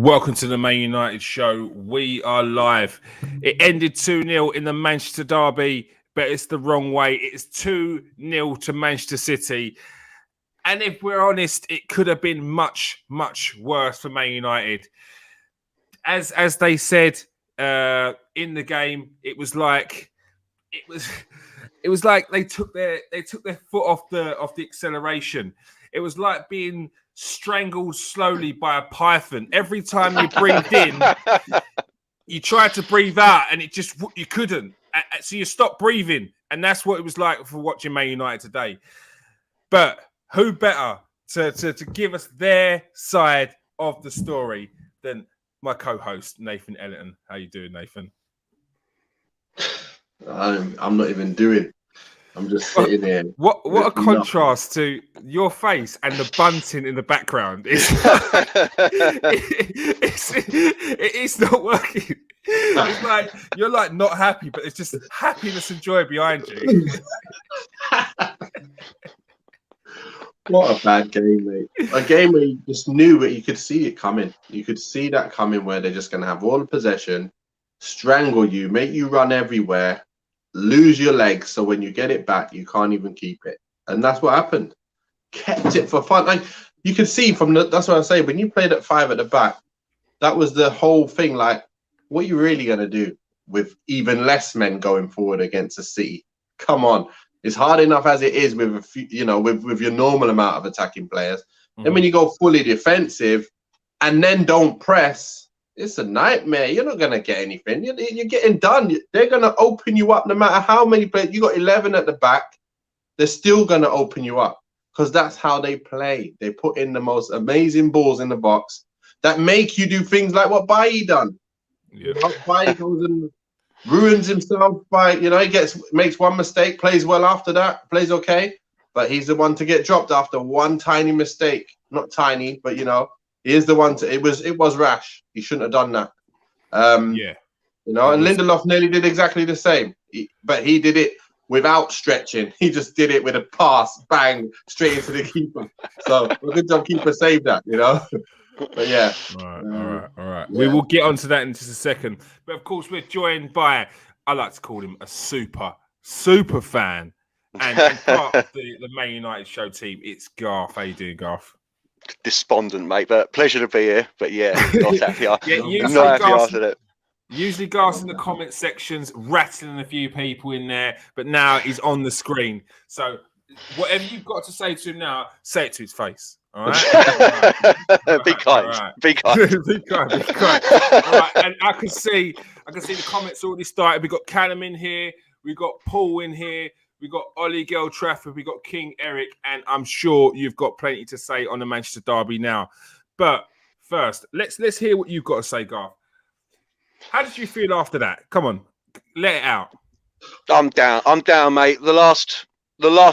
Welcome to the Man United show. We are live. It ended 2-0 in the Manchester derby, but it's the wrong way. It's 2-0 to Manchester City. And if we're honest, it could have been much, much worse for Man United. As they said in the game, it was like they took their foot off the acceleration. It was like being strangled slowly by a python. Every time you breathed in, you tried to breathe out, and you couldn't. So you stopped breathing, and that's what it was like for watching Man United today. But who better to give us their side of the story than my co-host Nathan Ellington? How you doing, Nathan? I'm not even doing. I'm just sitting here. What a contrast to your face and the bunting in the background. It's not working. It's like you're like not happy, but it's just happiness and joy behind you. What a bad game, mate. A game where you just knew it, you could see it coming. You could see that coming where they're just going to have all the possession, strangle you, make you run everywhere, lose your legs, so when you get it back, you can't even keep it. And that's what happened. Kept it for fun. Like you can see that's what I say, when you played at 5 at the back, that was the whole thing. Like, what are you really going to do with even less men going forward against a City? Come on. It's hard enough as it is with a few, with your normal amount of attacking players. And when you go fully defensive and then don't press, it's a nightmare. You're not going to get anything. You're getting done. They're going to open you up no matter how many players. You got 11 at the back. They're still going to open you up because that's how they play. They put in the most amazing balls in the box that make you do things like what Bailly done. Yeah. Bailly goes and ruins himself by, he makes one mistake, plays well after that, plays okay, but he's the one to get dropped after one tiny mistake. Not tiny, but he is the one to. It was rash. He shouldn't have done that. And Lindelof nearly did exactly the same, but he did it without stretching. He just did it with a pass, bang, straight into the keeper. So a good job keeper saved that, But yeah. All right. Yeah. We will get onto that in just a second. But of course, we're joined by, I like to call him a super fan, and part of the Man United show team. It's Garth. How you doing, Garth? Despondent, mate, but pleasure to be here. But yeah, not happy. Usually Garth's in the comment sections rattling a few people in there, but now he's on the screen. So whatever you've got to say to him now, say it to his face. All right. Be kind. Right. Be kind. Be kind. All right. And I can see the comments already started. We got Callum in here. We got Paul in here. We got Ollie Gil Trafford. We got King Eric, and I'm sure you've got plenty to say on the Manchester derby now. But first, let's hear what you've got to say, Garth. How did you feel after that? Come on, let it out. I'm down, mate. The last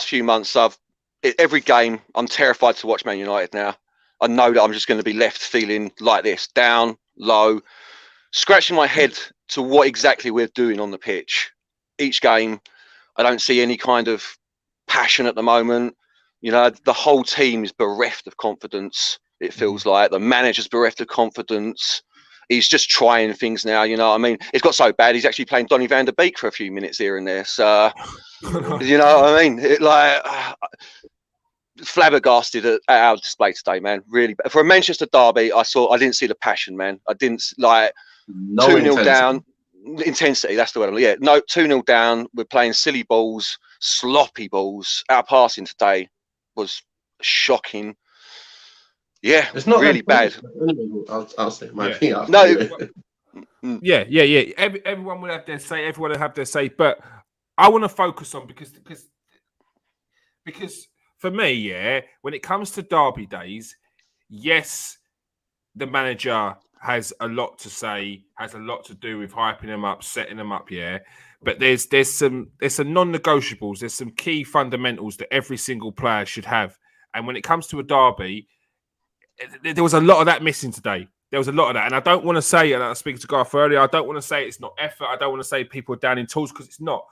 few months, every game, I'm terrified to watch Man United now. I know that I'm just going to be left feeling like this, down, low, scratching my head to what exactly we're doing on the pitch. Each game, I don't see any kind of passion at the moment. The whole team is bereft of confidence. It feels like the manager's bereft of confidence. He's just trying things now. It's got so bad. He's actually playing Donnie Van Der Beek for a few minutes here and there. So, flabbergasted at our display today, man. Really, for a Manchester derby, I didn't see the passion, man. I didn't no 2-0 down. Intensity, that's the word. Yeah, no, 2-0 down. We're playing silly balls, sloppy balls. Our passing today was shocking. Yeah, it's not really bad. I'll say my opinion. Yeah. Everyone will have their say. Everyone will have their say. But I want to focus on because for me, when it comes to derby days, yes, the manager has a lot to say, has a lot to do with hyping them up, setting them up, But there's some non-negotiables, there's some key fundamentals that every single player should have. And when it comes to a derby, there was a lot of that missing today. There was a lot of that. And I don't want to say, and I was speaking to Garth earlier, I don't want to say it's not effort. I don't want to say people are down in tools, because it's not.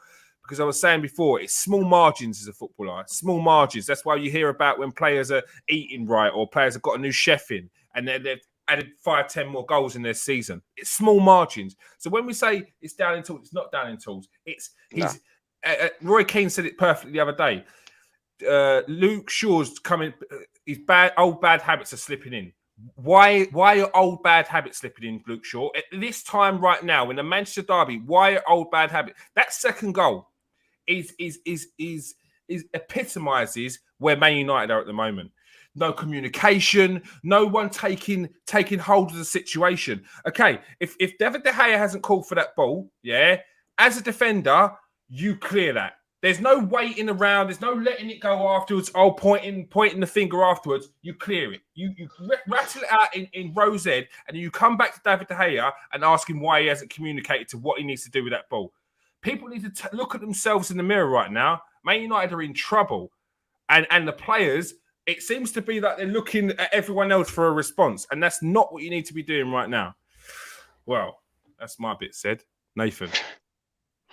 Because I was saying before, it's small margins as a footballer. Small margins. That's why you hear about when players are eating right or players have got a new chef in. And added 5-10 more goals in their season. It's small margins. So when we say it's down in tools, it's not down in tools. Roy Keane said it perfectly the other day. Luke Shaw's coming. His old bad habits are slipping in. Why are old bad habits slipping in, Luke Shaw? At this time right now, in the Manchester derby, why are old bad habits? That second goal is epitomizes where Man United are at the moment. No communication, no one taking hold of the situation. Okay, if David De Gea hasn't called for that ball, as a defender, you clear that. There's no waiting around. There's no letting it go afterwards. Oh, pointing the finger afterwards. You clear it. You rattle it out in Rose Ed, and you come back to David De Gea and ask him why he hasn't communicated to what he needs to do with that ball. People need to look at themselves in the mirror right now. Man United are in trouble. And the players, it seems to be that they're looking at everyone else for a response. And that's not what you need to be doing right now. Well, that's my bit said. Nathan,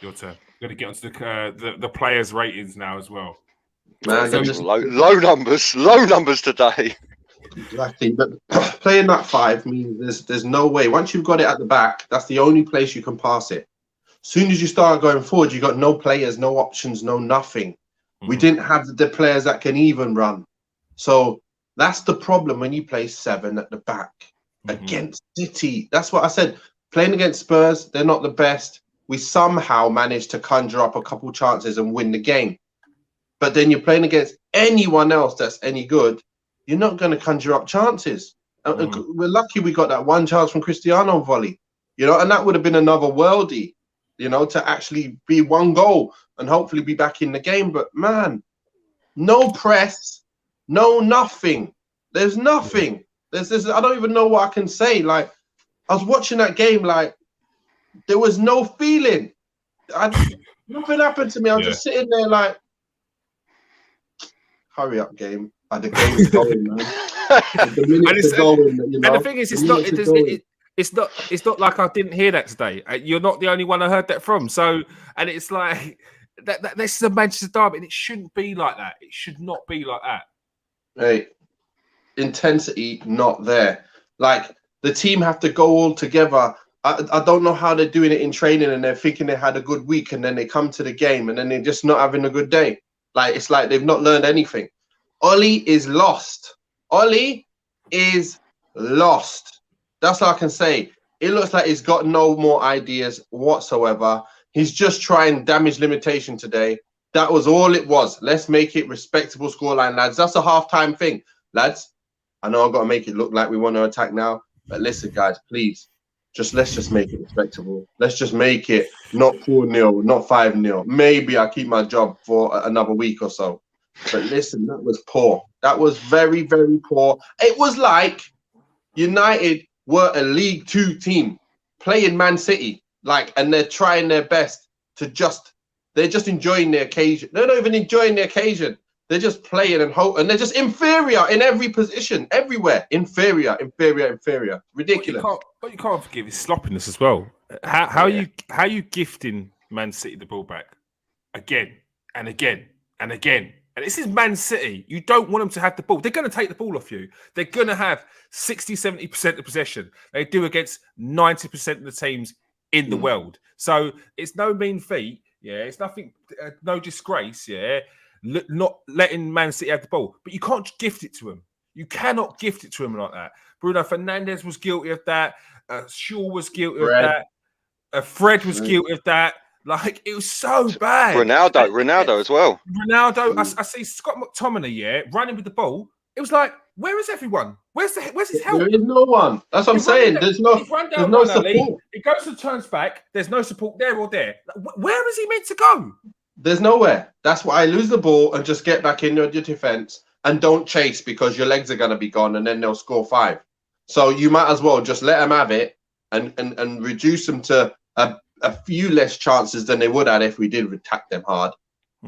your turn. Got to get onto the players' ratings now as well. Man, so just low numbers today. Exactly, but playing that 5 means there's no way. Once you've got it at the back, that's the only place you can pass it. As soon as you start going forward, you got no players, no options, no nothing. We didn't have the players that can even run. So that's the problem when you play 7 at the back against City. That's what I said. Playing against Spurs, they're not the best. We somehow managed to conjure up a couple chances and win the game. But then you're playing against anyone else that's any good, you're not going to conjure up chances. We're lucky we got that one chance from Cristiano volley, and that would have been another worldie, to actually be 1 goal and hopefully be back in the game. But man, no press, no nothing. There's nothing. There's I don't even know what I can say. Like, I was watching that game, like, there was no feeling. Nothing happened to me. I'm just sitting there like, hurry up, game. The game is going, man. The minutes are going, And the thing is, it's not like I didn't hear that today. You're not the only one I heard that from. So, and it's like that this is a Manchester derby, and it shouldn't be like that. It should not be like that. Hey, intensity not there. Like, the team have to go all together. I don't know how they're doing it in training, and they're thinking they had a good week, and then they come to the game, and then they're just not having a good day. Like, it's like they've not learned anything. Ollie is lost. Ollie is lost. That's all I can say. It looks like he's got no more ideas whatsoever. He's just trying damage limitation today. That was all it was. Let's make it respectable scoreline, lads. That's a halftime thing, lads. I know I've got to make it look like we want to attack now, but listen, guys, please. Let's just make it respectable. Let's just make it not 4-0, not 5-0. Maybe I keep my job for another week or so. But listen, that was poor. That was very, very poor. It was like United were a League 2 team playing Man City, and they're trying their best to they're just enjoying the occasion. They're not even enjoying the occasion. They're just playing and hope, and they're just inferior in every position, everywhere. Inferior. Ridiculous. What you can't forgive is sloppiness as well. How you gifting Man City the ball back again and again and again? And this is Man City. You don't want them to have the ball. They're going to take the ball off you. They're going to have 60, 70% of possession. They do against 90% of the teams in the world. So it's no mean feat. Yeah, it's nothing, no disgrace. Yeah, not letting Man City have the ball. But you can't gift it to them. You cannot gift it to them like that. Bruno Fernandez was guilty of that. Shaw was guilty of that. Fred was guilty of that. Like, it was so bad. Ronaldo as well. Ronaldo, I see Scott McTominay, running with the ball. It was like, where is everyone? Where's his help? There is no one. That's what I'm saying. There's no support. He goes and turns back. There's no support there or there. Where is he meant to go? There's nowhere. That's why I lose the ball and just get back in your defense and don't chase, because your legs are going to be gone and then they'll score 5. So you might as well just let them have it and reduce them to a few less chances than they would have if we did attack them hard.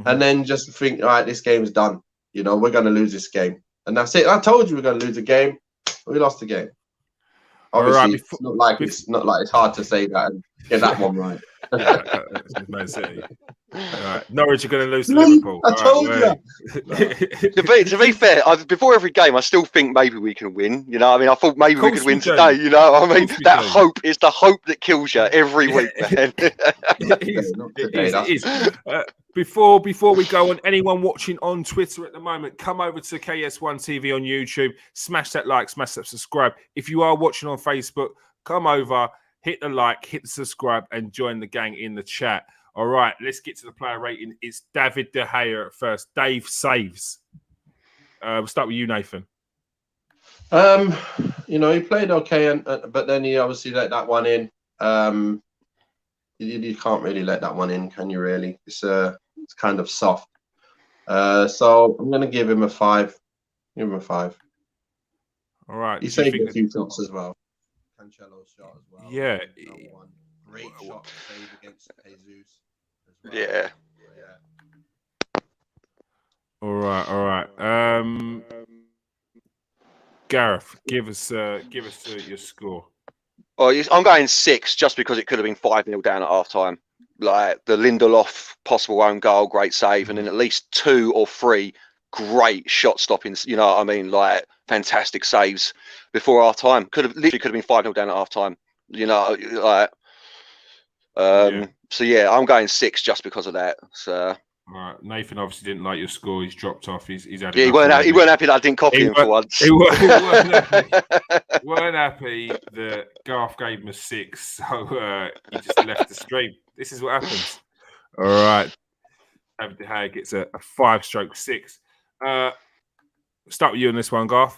And then just think, all right, this game's done. We're going to lose this game. And that's it. I told you we're going to lose the game. We lost the game. Obviously, it's not like it's hard to say that and get that one right. Man City. All right. Norwich are going to lose to No, Liverpool. I told you. To be fair, before every game, I still think maybe we can win. You know, I mean, I thought maybe we could win today. You know, I mean, that hope is the hope that kills you every week, man. It is. Before we go on, anyone watching on Twitter at the moment, come over to KS1 TV on YouTube, smash that like, smash that subscribe. If you are watching on Facebook, come over, hit the like, hit the subscribe, and join the gang in the chat. All right, let's get to the player rating. It's David De Gea at first. Dave saves. We'll start with you, Nathan. You know, he played okay, but then he obviously let that one in. You can't really let that one in, can you? Really, it's kind of soft. So I'm going to give him a 5. Give him a 5. All right. He saved a few shots as well. Cancelo's shot as well. Yeah. Great shot to save against Jesus. Well. Yeah. All right. Gareth, give us your score. Well, I'm going 6 just because it could have been 5-0 down at half time. Like the Lindelof possible own goal, great save, and then at least 2 or 3 great shot stopping. You know what I mean? Like fantastic saves before half time. Could have been 5-0 down at half time. You know, like. So yeah, I'm going 6 just because of that. So. All right. Nathan obviously didn't like your score. He's dropped off. He's had. Yeah, he weren't happy that I didn't copy him for once. He weren't happy that Garth gave him a 6, so he just left the stream. This is what happens. All right. David De Gea gets a 5/6. Start with you on this one, Garth.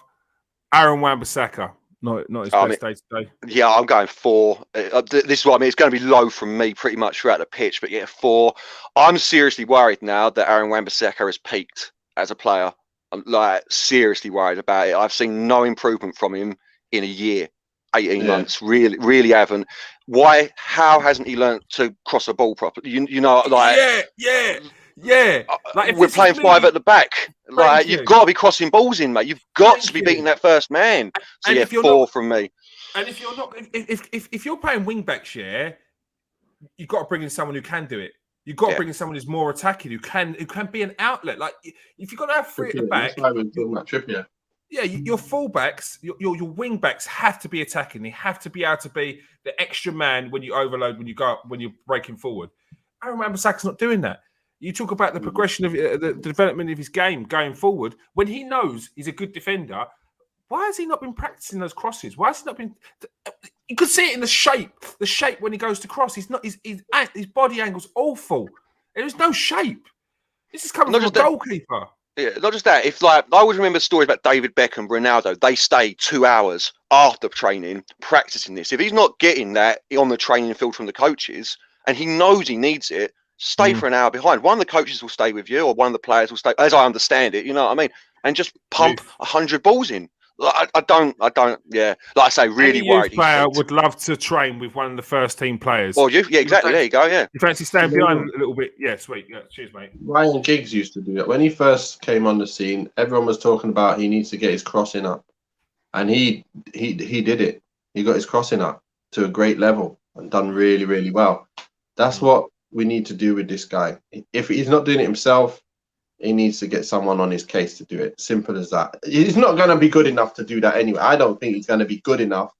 Aaron Wan-Bissaka. Not his best day today. Yeah, I'm going 4. This is what I mean. It's going to be low from me pretty much throughout the pitch, but yeah, 4. I'm seriously worried now that Aaron Wan-Bissaka has peaked as a player. I'm like seriously worried about it. I've seen no improvement from him in a year, 18 months. Really, really haven't. Why? How hasn't he learned to cross a ball properly? You know, like yeah. Like we're playing 5 at the back. Like you've got to be crossing balls in, mate. You've got to be beating that first man. So yeah, 4 from me. And if you're not, if you're playing wing backs, you've got to bring in someone who can do it. You've got to bring in someone who's more attacking, who can be an outlet. Like if you've got to have 3 at the back, your fullbacks, your wing backs have to be attacking. They have to be able to be the extra man when you overload, when you're breaking forward. Aaron Wan-Bissaka's not doing that. You talk about the progression of the development of his game going forward. When he knows he's a good defender, why has he not been practicing those crosses? Why has he not been? You could see it in the shape when he goes to cross. He's not. His body angle's awful. There is no shape. This is coming from a goalkeeper. Yeah, not just that. If like I always remember stories about David Beckham, Ronaldo. They stay 2 hours after training practicing this. If he's not getting that on the training field from the coaches, and he knows he needs it. Stay for an hour behind. One of the coaches will stay with you, or one of the players will stay, as I understand it. You know what I mean? And just pump 100 balls in. I don't. Yeah, like I say, really worried. Any player would love to train with one of the first team players. Well, yeah, exactly. There you go. Yeah. You fancy standing behind a little bit? Yeah, sweet. Yeah, cheers, mate. Ryan Giggs used to do that when he first came on the scene. Everyone was talking about he needs to get his crossing up, and he did it. He got his crossing up to a great level and done really, really well. That's what we need to do with this guy. If he's not doing it himself, he needs to get someone on his case to do it. Simple as that. He's not going to be good enough to do that anyway. I don't think he's going to be good enough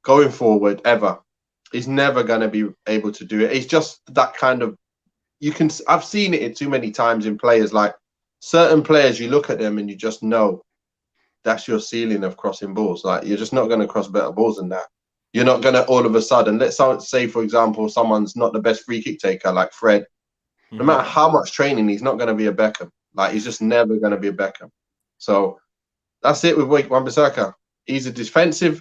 going forward ever. He's never going to be able to do it. He's just that kind of. I've seen it too many times in players. Like certain players, you look at them and you just know that's your ceiling of crossing balls. Like you're just not going to cross better balls than that. You're not going to all of a sudden, let's say, for example, someone's not the best free kick taker like Fred. No matter how much training, he's not going to be a Beckham. Like, he's just never going to be a Beckham. So that's it with Wan-Bissaka. He's a defensive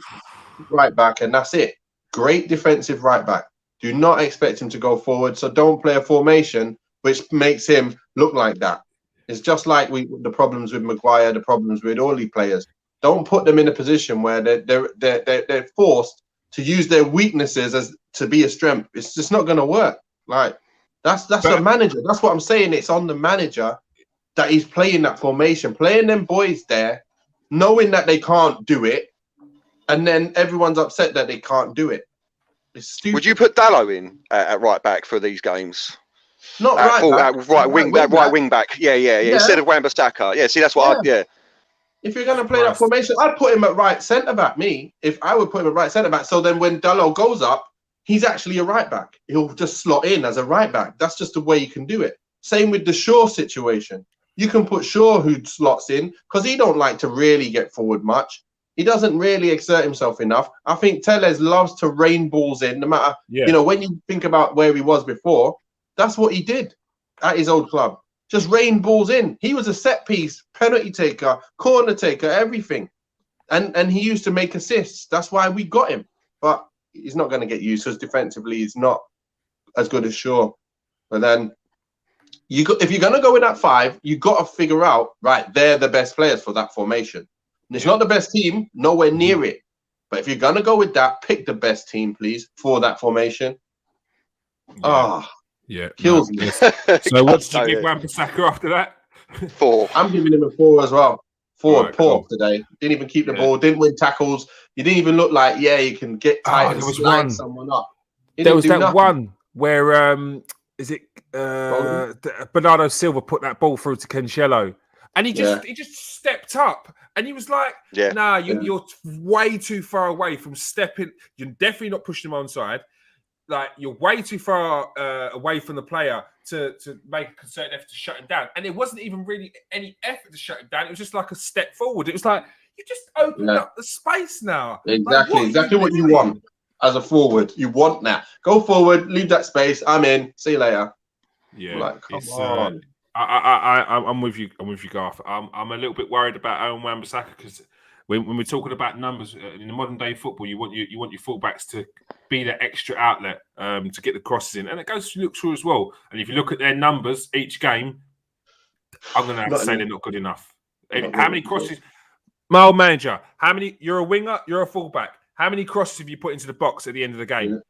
right back, and that's it. Great defensive right back. Do not expect him to go forward. So don't play a formation which makes him look like that. It's just like the problems with Maguire, the problems with all these players. Don't put them in a position where they're forced to use their weaknesses as to be a strength. It's just not going to work. Like that's a manager. That's what I'm saying. It's on the manager that he's playing that formation, playing them boys there, knowing that they can't do it, and then everyone's upset that they can't do it. It's stupid. Would you put Dallo in at right back for these games? Not right back. Right wing back. Yeah. Instead of Wan-Bissaka. Yeah, see, that's what If you're going to play that formation, I'd put him at right centre back. If I would put him at right centre back, so then when Dalot goes up, he's actually a right back. He'll just slot in as a right back. That's just the way you can do it. Same with the Shaw situation. You can put Shaw who slots in because he don't like to really get forward much. He doesn't really exert himself enough. I think Tellez loves to rain balls in, no matter, when you think about where he was before, that's what he did at his old club. Just rain balls in. He was a set piece, penalty taker, corner taker, everything. And he used to make assists. That's why we got him. But he's not going to get used because defensively he's not as good as Shaw. But then if you're going to go in at 5, you got to figure out, right, they're the best players for that formation. And it's not the best team, nowhere near it. But if you're going to go with that, pick the best team, please, for that formation. Kills me. So what did you give Wan-Bissaka after that? 4. I'm giving him a 4 as well. 4, right, poor today. Didn't even keep the ball, didn't win tackles. You didn't even look like, you can get tight and slide someone up. There was that one where, Bernardo Silva put that ball through to Cancelo. And he just stepped up, and he was like, "Nah, you're way too far away from stepping. You're definitely not pushing him onside. Like you're way too far away from the player to make a concerted effort to shut him down. And it wasn't even really any effort to shut him down. It was just like a step forward. It was like you just opened up the space now. Exactly what you want as a forward. You want that. Go forward, leave that space. I'm in. See you later. Yeah, like, come on. I'm with you. I'm with you, Garth. I'm a little bit worried about Owen Wan-Bissaka because when we're talking about numbers in the modern day football, you want your fullbacks to be the extra outlet to get the crosses in, and it goes to Luke Shaw as well. And if you look at their numbers each game, I'm going to have to say they're not good enough. How many crosses? My old manager, how many? You're a winger. You're a fullback. How many crosses have you put into the box at the end of the game?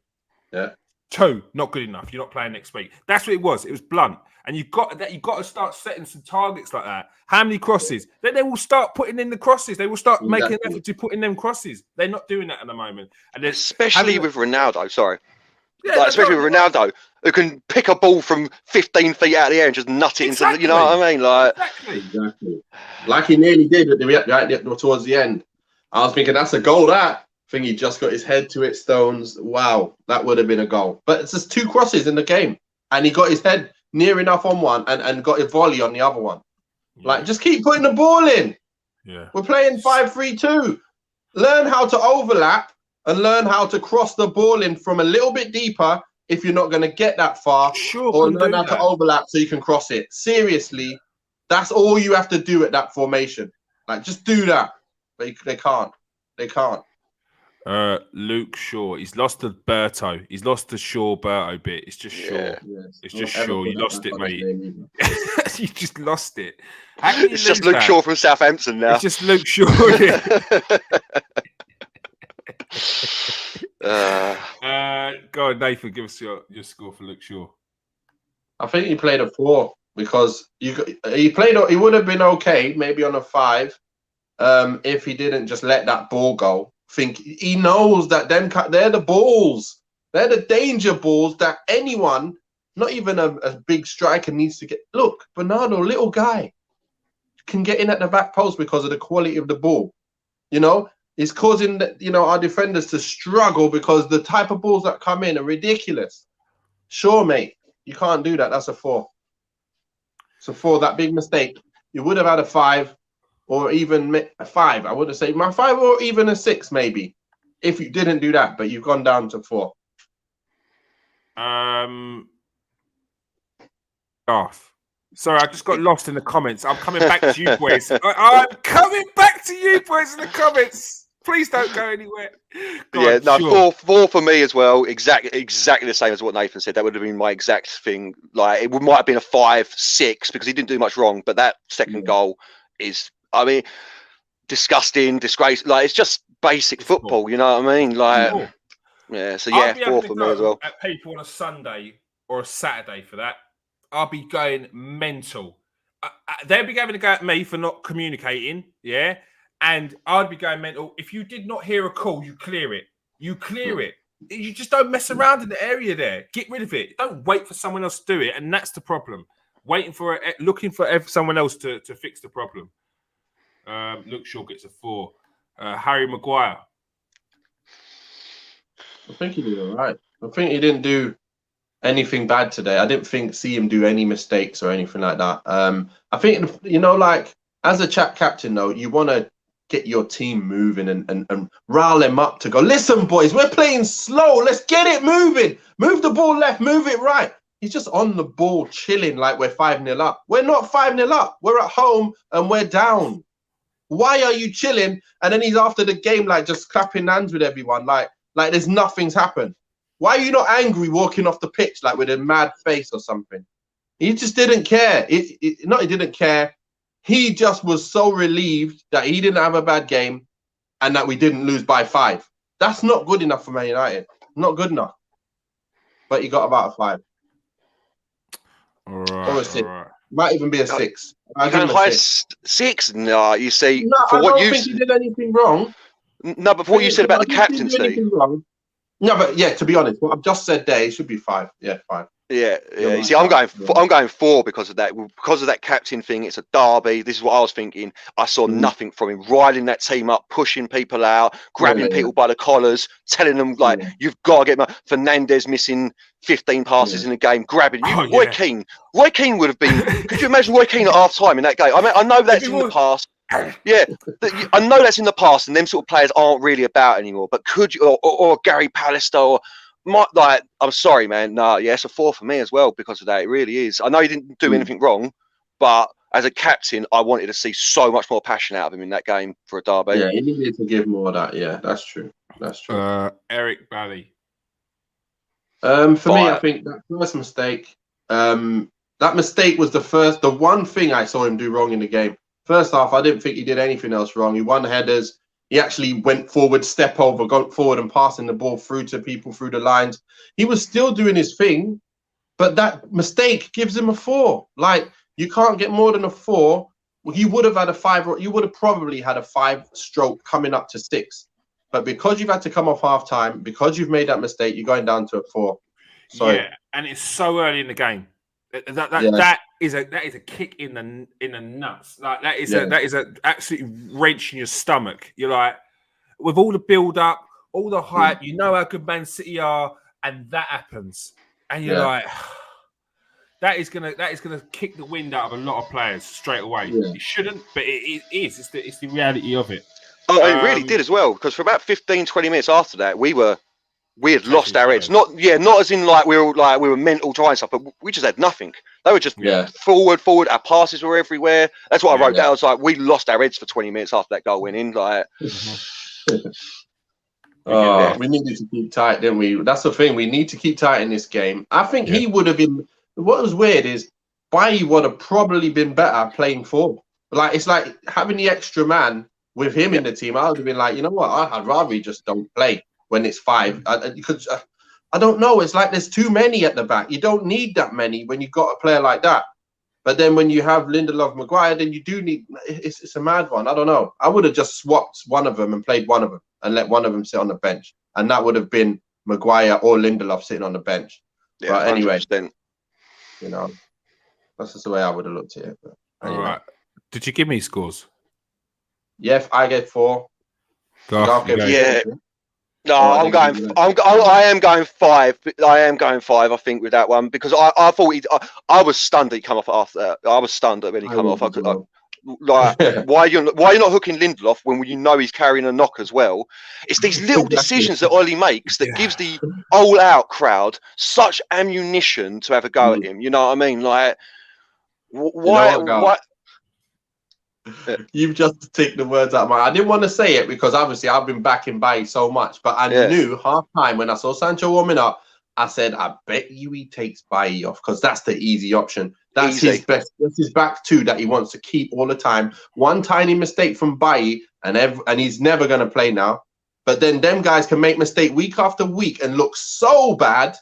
Yeah. 2, not good enough. You're not playing next week. That's what it was. It was blunt. And you've got to start setting some targets like that. How many crosses? Then they will start putting in the crosses. They will start making an effort to put in them crosses. They're not doing that at the moment. And especially with Ronaldo, especially with Ronaldo, who can pick a ball from 15 feet out of the air and just nut it into, you know what I mean? Exactly. Like he nearly did towards the end. I was thinking that's a goal. I think he just got his head to it. Stones. Wow, that would have been a goal. But it's just 2 crosses in the game, and he got his head near enough on one and got a volley on the other one. Like, just keep putting the ball in. Yeah, we're playing 5-3-2. Learn how to overlap and learn how to cross the ball in from a little bit deeper if you're not going to get that far. Or learn how to overlap so you can cross it. Seriously, that's all you have to do at that formation. Like, just do that. But they can't. They can't. Luke Shaw. He's lost the Berto. He's lost the Shaw Berto bit. It's just Shaw. Yes. It's just Shaw. You lost it, mate. You just lost it. It's just Luke Shaw from Southampton now. It's just Luke Shaw. Go on, Nathan. Give us your score for Luke Shaw. I think he played a 4 because he would have been okay, maybe on a 5, if he didn't just let that ball go. Think he knows that they're the balls, they're the danger balls that anyone, not even a big striker, needs to get. Look, Bernardo, little guy, can get in at the back post because of the quality of the ball. You know, it's causing our defenders to struggle because the type of balls that come in are ridiculous. Sure, mate, you can't do that. That's a 4. It's a 4. That big mistake. You would have had a 5. Or even a 5, I would say my 5 or even a 6 maybe, if you didn't do that. But you've gone down to 4. Sorry, I just got lost in the comments. I'm coming back to you boys. I'm coming back to you boys in the comments. Please don't go anywhere. Sure. 4 for me as well. Exactly the same as what Nathan said. That would have been my exact thing. Like it might have been a 5-6 because he didn't do much wrong, but that second goal is. I mean, disgusting, disgrace. Like, it's just basic football, you know what I mean? Like, so 4 for me as well. At people on a Sunday or a Saturday for that, I'll be going mental. They'll be having to go at me for not communicating, and I'd be going mental. If you did not hear a call, you clear it. You clear it. You just don't mess around in the area there. Get rid of it. Don't wait for someone else to do it, and that's the problem. Looking for someone else to fix the problem. Luke Shaw gets a 4. Harry Maguire. I think he did all right. I think he didn't do anything bad today. I didn't see him do any mistakes or anything like that. I think, like as a captain, though, you want to get your team moving and rile them up to go, listen, boys, we're playing slow. Let's get it moving. Move the ball left, move it right. He's just on the ball, chilling like we're 5-0 up. We're not 5-0 up. We're at home and we're down. Why are you chilling? And then he's after the game, like just clapping hands with everyone, like there's nothing's happened. Why are you not angry walking off the pitch like with a mad face or something? He just didn't care. He didn't care. He just was so relieved that he didn't have a bad game and that we didn't lose by 5. That's not good enough for Man United. Not good enough. But he got about a 5. All right. Or a 6. Might even be a 6. You can high 6? No, you see. No, I don't think he did anything wrong. No, but for what you said about the captaincy. No, but yeah, to be honest, what I've just said there, it should be 5. Yeah, 5. Yeah. You see, I'm going 4 because of that. Because of that captain thing, it's a derby. This is what I was thinking. I saw nothing from him riding that team up, pushing people out, grabbing people by the collars, telling them like, you've got to get Fernandez missing 15 passes in the game, grabbing Roy Keane would have been. Could you imagine Roy Keane at half time in that game? I mean, I know that's in the past. Yeah, I know that's in the past, and them sort of players aren't really about anymore. But could you, or Gary Pallister, I'm sorry, man. No, it's a 4 for me as well because of that. It really is. I know he didn't do anything wrong, but as a captain, I wanted to see so much more passion out of him in that game for a derby. Yeah, he needed to give more of that. Yeah, that's true. That's true. Eric Bally. For me, I think that first mistake. That mistake was the one thing I saw him do wrong in the game. First half, I didn't think he did anything else wrong. He won headers. He actually went forward, step over, got forward and passing the ball through to people through the lines. He was still doing his thing, but that mistake gives him a 4. Like, you can't get more than a 4. Well, you would have had a 5, or you would have probably had a 5 stroke coming up to 6. But because you've had to come off half time, because you've made that mistake, you're going down to a 4. So, yeah, and it's so early in the game. That is a kick in the nuts. Like that is a absolute wrench in your stomach. You're like, with all the build up, all the hype, you know how good Man City are, and that happens, and you're like, that is gonna kick the wind out of a lot of players straight away. It shouldn't, but it is. It's the reality of it. Oh, it really did as well, because for about 15-20 minutes after that, we had lost our heads. Not as in like we were mental trying stuff, but we just had nothing. They were just forward. Our passes were everywhere. That's what I wrote down. I was like, we lost our heads for 20 minutes after that goal went in. Like, we needed to keep tight, didn't we? That's the thing. We need to keep tight in this game. I think he would have been. What was weird is Bailly would have probably been better playing 4. Like, it's like having the extra man with him in the team. I would have been like, you know what? I'd rather he just don't play when it's 5. I don't know. It's like there's too many at the back. You don't need that many when you've got a player like that. But then when you have Lindelof, Maguire, then you do need. It's a mad one. I don't know. I would have just swapped one of them and played one of them and let one of them sit on the bench, and that would have been Maguire or Lindelof sitting on the bench. Yeah, but anyway, 100%. You know, that's just the way I would have looked at it. But anyway. All right. Did you give me scores? Yeah, I get 4. Yeah. No, I am going 5. I am going 5. I think with that one because I thought I was stunned that he come off after that. I was stunned that when he come off. Why are you not hooking Lindelof when you know he's carrying a knock as well? It's these little decisions that Ollie makes that gives the all-out crowd such ammunition to have a go at him. You know what I mean? Like, why? You've just taken the words out of my. I didn't want to say it because obviously I've been backing Bailly so much, but I knew half time when I saw Sancho warming up, I said, I bet you he takes Bailly off because that's the easy option. That's his best. That's his back 2 that he wants to keep all the time. One tiny mistake from Bailly and he's never going to play now. But then them guys can make mistake week after week and look so bad.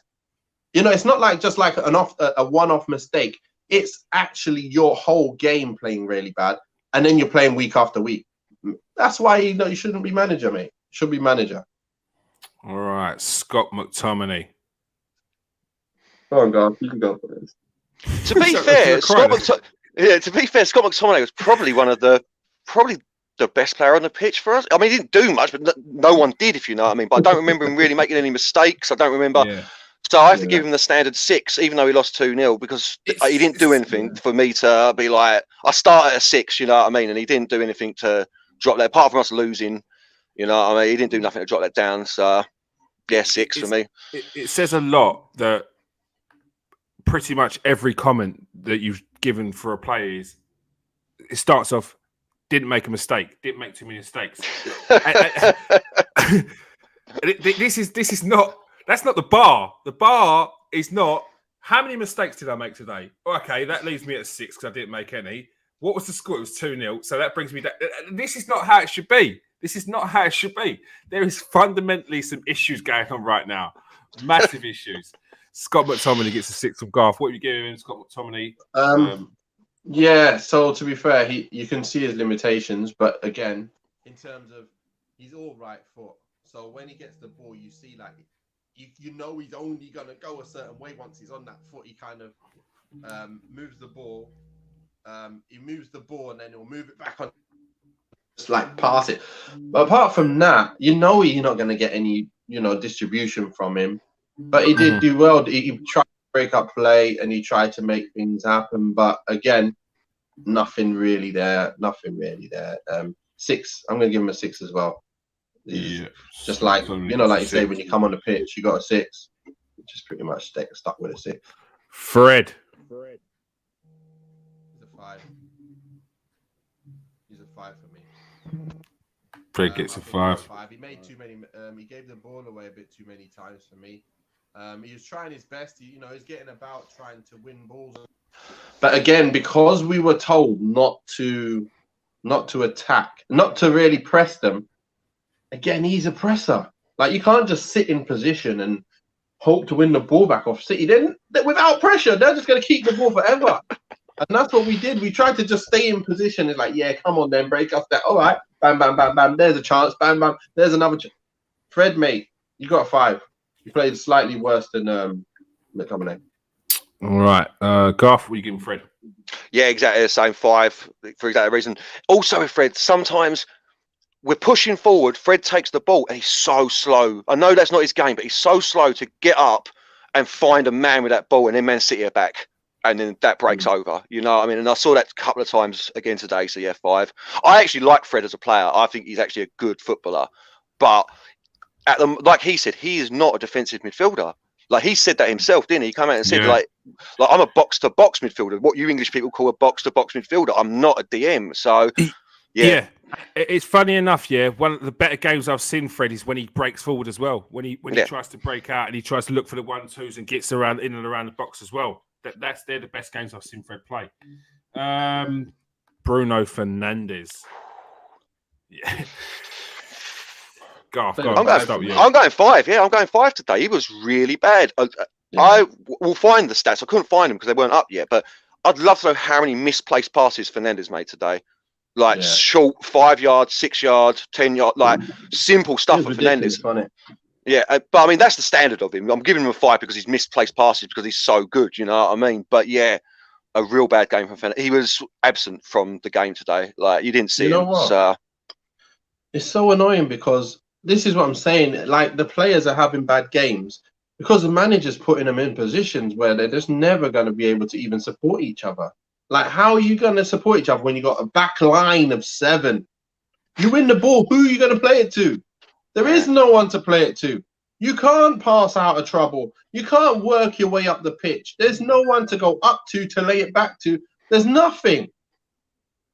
You know, it's not like just like a one-off mistake. It's actually your whole game playing really bad. And then you're playing week after week. That's why you shouldn't be manager, mate. You should be manager. All right, Scott McTominay. Go on, Garth. You can go for this. To be fair, Scott McTominay was probably probably the best player on the pitch for us. I mean, he didn't do much, but no one did, if you know what I mean. But I don't remember him really making any mistakes. I don't remember. Yeah. So I have to give him the standard 6, even though he lost 2-0, because he didn't do anything for me to be like, I start at a 6, you know what I mean? And he didn't do anything to drop that, apart from us losing, you know what I mean? He didn't do nothing to drop that down. So, yeah, 6 for me. It says a lot that pretty much every comment that you've given for a player it starts off, didn't make a mistake, didn't make too many mistakes. This is not. That's not the bar. The bar is not how many mistakes did I make today? Okay, that leaves me at 6 because I didn't make any. What was the score? It was 2-0. So that brings me down. This is not how it should be. This is not how it should be. There is fundamentally some issues going on right now. Massive issues. Scott McTominay gets a 6 from Garth. What are you giving him, Scott McTominay? Yeah, so to be fair, you can see his limitations, but again, in terms of he's all right foot. So when he gets the ball, you see like you know he's only gonna go a certain way once he's on that foot. He kind of moves the ball. He moves the ball and then he'll move it back on, just like pass it. But apart from that, you know you're not gonna get any distribution from him. But he did do well. He tried to break up play and he tried to make things happen. But again, nothing really there. 6. I'm going to give him a 6 as well. Yeah. Just like, like you say, when you come on the pitch, you got a 6. Just pretty much stuck with a 6. Fred. He's a 5. He's a 5 for me. Fred gets a 5. He made too many. He gave the ball away a bit too many times for me. He was trying his best. He's getting about trying to win balls. But again, because we were told not to attack, not to really press them. Again, he's a presser. Like you can't just sit in position and hope to win the ball back off City. Then without pressure, they're just going to keep the ball forever. And that's what we did. We tried to just stay in position. It's like, yeah, come on, then break us that. All right, bam, bam, bam, bam. There's a chance. Bam, bam. There's another chance. Fred, mate, you got a 5. You played slightly worse than McTominay. All right. Garth, what are you giving Fred? Yeah, exactly the same 5 for exactly the reason. Also with Fred, sometimes we're pushing forward. Fred takes the ball and he's so slow. I know that's not his game, but he's so slow to get up and find a man with that ball and then Man City are back. And then that breaks over. You know what I mean? And I saw that a couple of times again today. So yeah, 5. I actually like Fred as a player. I think he's actually a good footballer. But like he said, he is not a defensive midfielder. Like he said that himself, didn't he? He came out and said, like I'm a box-to-box midfielder. What you English people call a box-to-box midfielder. I'm not a DM. So, yeah. It's funny enough, one of the better games I've seen Fred is when he breaks forward as well. When he tries to break out and he tries to look for the 1-2s and gets around in and around the box as well. They're the best games I've seen Fred play. Bruno Fernandez. Yeah. I'm going 5. Yeah, I'm going 5 today. He was really bad. I will find the stats. I couldn't find them because they weren't up yet. But I'd love to know how many misplaced passes Fernandez made today. Like short 5 yards, 6 yards, 10 yards, like simple stuff for Fernandez. Yeah, but I mean that's the standard of him. I'm giving him a 5 because he's misplaced passes because he's so good. You know what I mean? But yeah, a real bad game from Fernandez. He was absent from the game today. Like you didn't see him. What? So it's so annoying because. This is what I'm saying. Like the players are having bad games because the manager's putting them in positions where they're just never going to be able to even support each other. Like, how are you going to support each other when you got a back line of 7? You win the ball. Who are you going to play it to? There is no one to play it to. You can't pass out of trouble. You can't work your way up the pitch. There's no one to go up to lay it back to. There's nothing.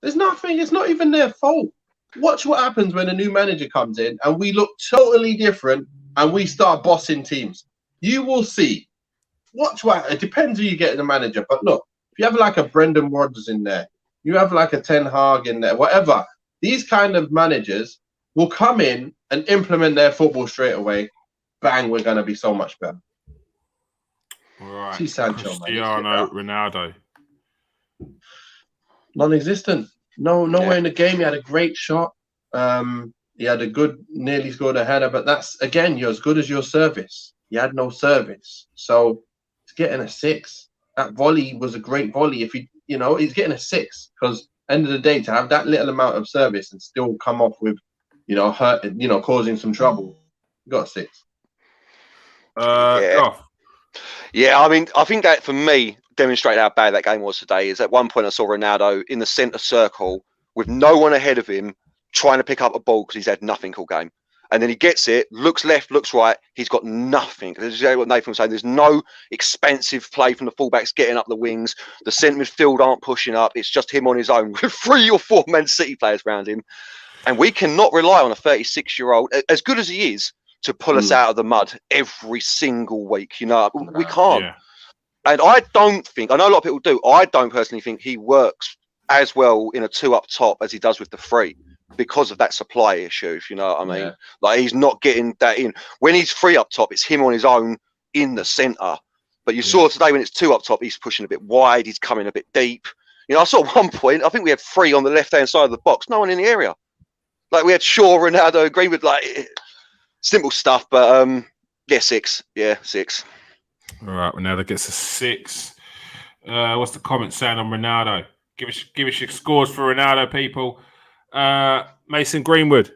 It's not even their fault. Watch what happens when a new manager comes in and we look totally different and we start bossing teams. You will see. Watch what it depends who you get in the manager. But look, if you have like a Brendan Rodgers in there, you have like a Ten Hag in there, whatever. These kind of managers will come in and implement their football straight away. Bang, we're going to be so much better. All right. See Sancho, Cristiano Ronaldo. Non-existent. Nowhere in the game. He had a great shot. He had a good, nearly scored a header, but that's, again, you're as good as your service. He had no service. So he's getting a 6. That volley was a great volley. If he's getting a 6 because end of the day, to have that little amount of service and still come off with, hurt, causing some trouble, you got a 6. Goff. Yeah, I mean, I think that for me demonstrated how bad that game was today. Is at one point I saw Ronaldo in the centre circle with no one ahead of him trying to pick up a ball because he's had nothing all game. And then he gets it, looks left, looks right. He's got nothing. This is what Nathan was saying. There's no expensive play from the fullbacks getting up the wings. The centre midfield aren't pushing up. It's just him on his own with 3 or 4 Man City players around him. And we cannot rely on a 36-year-old, as good as he is, to pull us out of the mud every single week. We can't. Yeah. And I know a lot of people do. I don't personally think he works as well in a 2 up top as he does with the 3. Because of that supply issue, if you know what I mean. Yeah. Like he's not getting that in. When he's 3 up top, it's him on his own in the centre. But you saw today when it's 2 up top, he's pushing a bit wide, he's coming a bit deep. I saw at one point, I think we had 3 on the left-hand side of the box, no one in the area. Like we had Shaw, Ronaldo, Greenwood, like simple stuff, but 6. Yeah, 6. All right, Ronaldo gets a 6. What's the comment saying on Ronaldo? Give us your scores for Ronaldo, people. Mason Greenwood.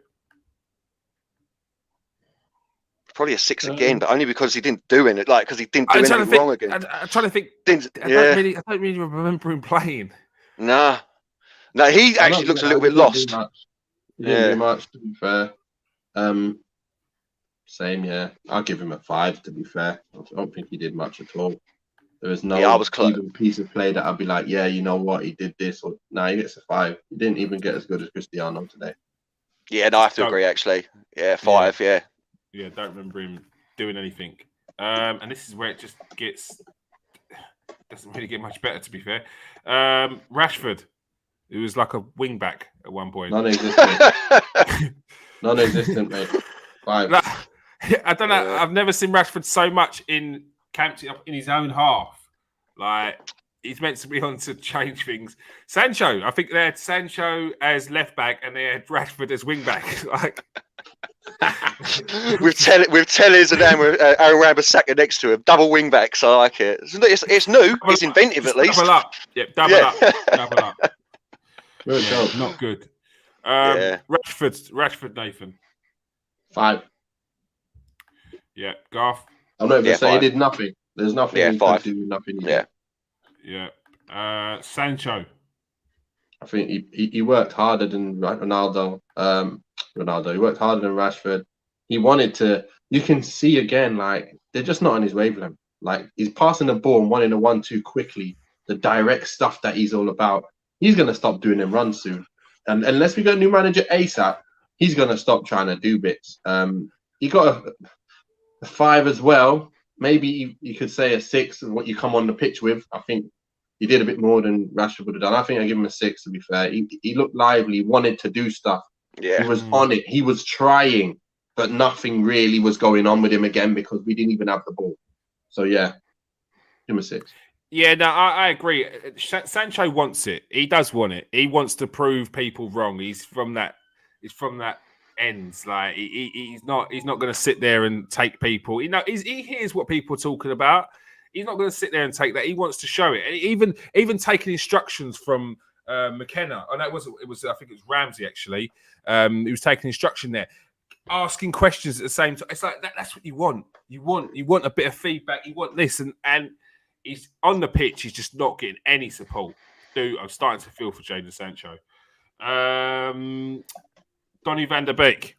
Probably a 6 again, but only because he didn't do it. Like because he didn't do anything wrong again. I'm trying to think. I don't really remember him playing. Nah. No, he actually looks a little bit lost. He didn't do much, to be fair. Same, yeah. I'll give him a 5, to be fair. I don't think he did much at all. There was no even piece of play that I'd be like, yeah, you know what, he did this. Or he gets a 5. He didn't even get as good as Cristiano today. Yeah, no, I have to agree, actually. Yeah, 5, yeah. Yeah, don't remember him doing anything. And this is where it just doesn't really get much better, to be fair. Rashford, who was like a wing back at one point. Non-existent, mate. 5. I don't know. I've never seen Rashford so much camped up in his own half. Like he's meant to be on to change things. Sancho, I think they had Sancho as left back and they had Rashford as wing back. Like with Tellers and Aaron Wan-Bissaka next to him, double wing backs. I like it. It's new. It's inventive at least. Double up. Yep, double up. Not good. Rashford, Nathan. 5. Yeah, Garth. I'm not even saying he did nothing. There's nothing he could do. Nothing. Yeah. Sancho. I think he worked harder than Ronaldo. He worked harder than Rashford. He wanted to. You can see again, like they're just not on his wavelength. Like he's passing the ball and wanting a 1-2 quickly. The direct stuff that he's all about. He's gonna stop doing them runs soon. And unless we got a new manager ASAP, he's gonna stop trying to do bits. He got a 5 as well. Maybe you could say a 6 of what you come on the pitch with. I think he did a bit more than Rashford would have done. I think I give him a 6, to be fair. He looked lively, wanted to do stuff. Yeah. He was on it. He was trying, but nothing really was going on with him again because we didn't even have the ball. So, yeah, give him a 6. Yeah, no, I agree. Sancho wants it. He does want it. He wants to prove people wrong. He's from that ends. Like he's not going to sit there and take people. He hears what people are talking about. He's not going to sit there and take that. He wants to show it. And even taking instructions from McKenna. Oh no, it was I think it was Ramsey actually. He was taking instruction there, asking questions at the same time. It's like that's what you want. You want a bit of feedback. You want this and he's on the pitch. He's just not getting any support. Dude, I'm starting to feel for Jadon Sancho. Donnie Van Der Beek.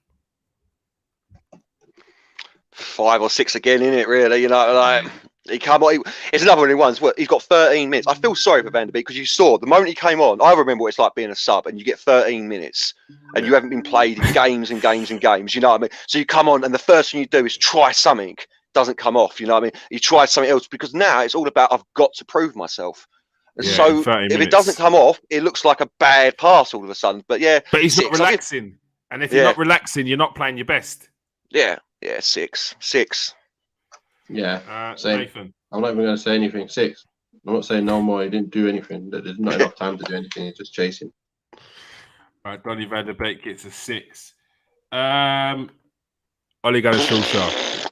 5 or 6 again, isn't it? Really, like he come on. It's another one he won. He's got 13 minutes. I feel sorry for Van Der Beek because you saw the moment he came on. I remember what it's like being a sub, and you get 13 minutes, and you haven't been played in games and games and games. You know what I mean? So you come on, and the first thing you do is try something. Doesn't come off. You know what I mean? You try something else because now it's all about I've got to prove myself. So if it doesn't come off, it looks like a bad pass all of a sudden. But he's not relaxing. And if you're not relaxing, you're not playing your best. Yeah, 6. Yeah, Nathan. I'm not even going to say anything. 6. I'm not saying no more. He didn't do anything. There's not enough time to do anything. He's just chasing. Right, Donnie Van Der Beek gets a 6. Ole Gunnar Solskjaer.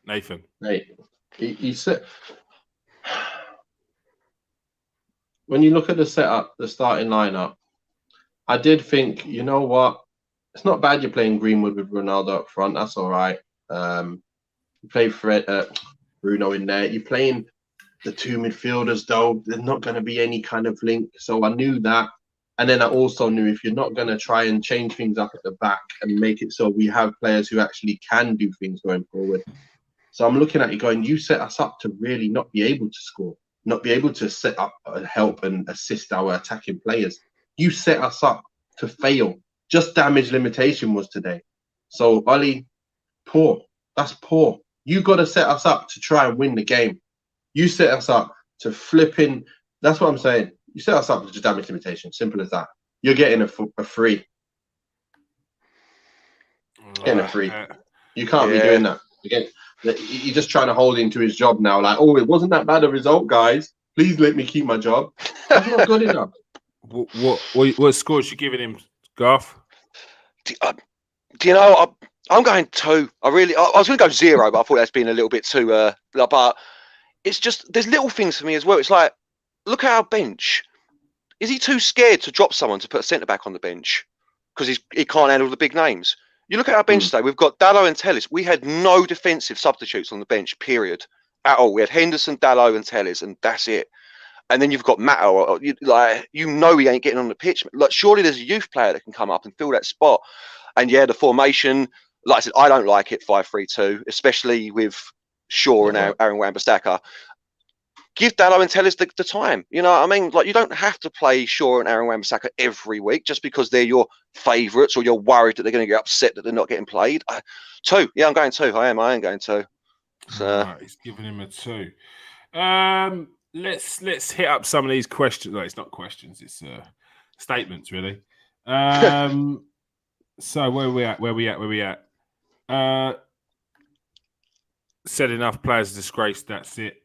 Nathan. Mate, he said, when you look at the setup, the starting lineup, I did think, you know what? It's not bad you're playing Greenwood with Ronaldo up front. That's all right. You play Bruno in there. You're playing the two midfielders, though. There's not going to be any kind of link. So I knew that. And then I also knew if you're not going to try and change things up at the back and make it so we have players who actually can do things going forward. So I'm looking at you going, you set us up to really not be able to score, not be able to set up and help and assist our attacking players. You set us up to fail. Just damage limitation was today. So, Ollie, poor. That's poor. You got to set us up to try and win the game. You set us up to flipping. That's what I'm saying. You set us up to just damage limitation. Simple as that. You're getting a free. Getting a free. You can't be doing that. Again, you're just trying to hold him to his job now. Like, oh, it wasn't that bad a result, guys. Please let me keep my job. That's not good enough. What score is you giving him, Garth? Do you know, I'm going 2. I was going to go 0, but I thought that's been a little bit too. But it's just there's little things for me as well. It's like, look at our bench. Is he too scared to drop someone to put a centre back on the bench because he can't handle the big names? You look at our bench today. We've got Dalot and Telles. We had no defensive substitutes on the bench, period, at all. We had Henderson, Dalot, and Telles, and that's it. And then you've got Matto. He ain't getting on the pitch. Like, surely there's a youth player that can come up and fill that spot. And yeah, the formation, like I said, I don't like it 5-3-2, especially with Shaw and Aaron Wan-Bissaka. Give Dalot and Telles the time. You know what I mean? Like, you don't have to play Shaw and Aaron Wan-Bissaka every week just because they're your favourites or you're worried that they're going to get upset that they're not getting played. 2. Yeah, I'm going 2. I am going 2. So right, he's giving him a 2. Let's hit up some of these questions. No, it's not questions. It's statements, really. So where we at? Said enough players disgraced. That's it.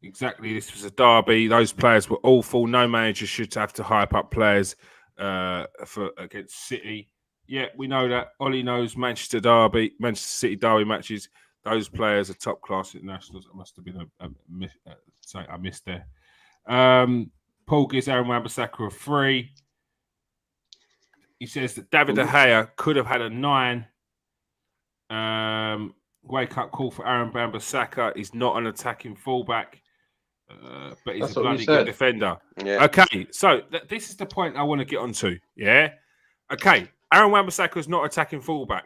Exactly. This was a derby. Those players were awful. No manager should have to hype up players for against City. Yeah, we know that. Ollie knows Manchester City derby matches. Those players are top class internationals. It must have been I missed there. Paul gives Aaron Wan-Bissaka a 3. He says that David De Gea could have had a 9. Wake up call for Aaron Wan-Bissaka. He's not an attacking fullback, but he's a bloody good defender. Yeah. Okay, so this is the point I want to get onto. Yeah. Okay, Aaron Wan-Bissaka is not attacking fullback.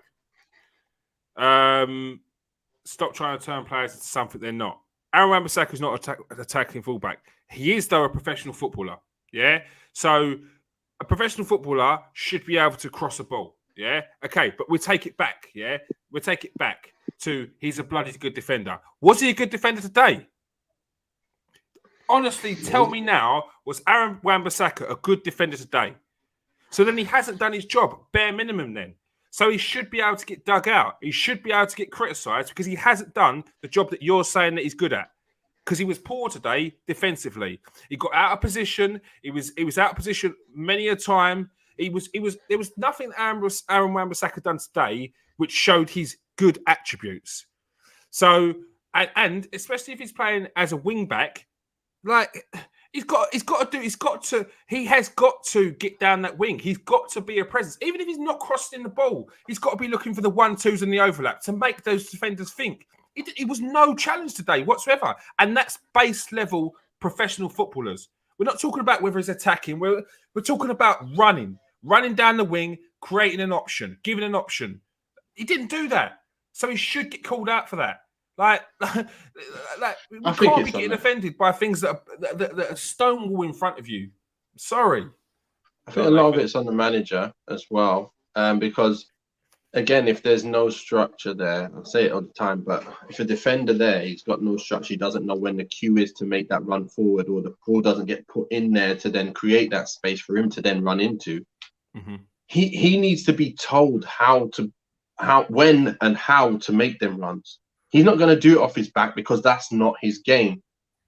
Stop trying to turn players into something they're not. Aaron Wan-Bissaka is not attacking fullback. He is, though, a professional footballer. Yeah. So a professional footballer should be able to cross a ball. Yeah. Okay, but we'll take it back. Yeah. We'll take it back to he's a bloody good defender. Was he a good defender today? Honestly, tell me now, was Aaron Wan-Bissaka a good defender today? So then he hasn't done his job, bare minimum then. So he should be able to get dug out. He should be able to get criticised because he hasn't done the job that you're saying that he's good at. Because he was poor today defensively. He got out of position. He was out of position many a time. There was nothing Aaron Wan-Bissaka done today which showed his good attributes. So and especially if he's playing as a wing back, like he has got to get down that wing. He's got to be a presence. Even if he's not crossing the ball, he's got to be looking for the 1-2s and the overlap to make those defenders think. It was no challenge today whatsoever. And that's base level professional footballers. We're not talking about whether he's attacking. We're talking about running down the wing, creating an option, giving an option. He didn't do that. So he should get called out for that. Like we can't be getting offended by things that are stonewall in front of you. Sorry. I think a lot of it's on the manager as well. Because, again, if there's no structure there, I say it all the time, but if a defender there, he's got no structure, he doesn't know when the cue is to make that run forward or the ball doesn't get put in there to then create that space for him to then run into. Mm-hmm. He needs to be told when and how to make them runs. He's not going to do it off his back because that's not his game.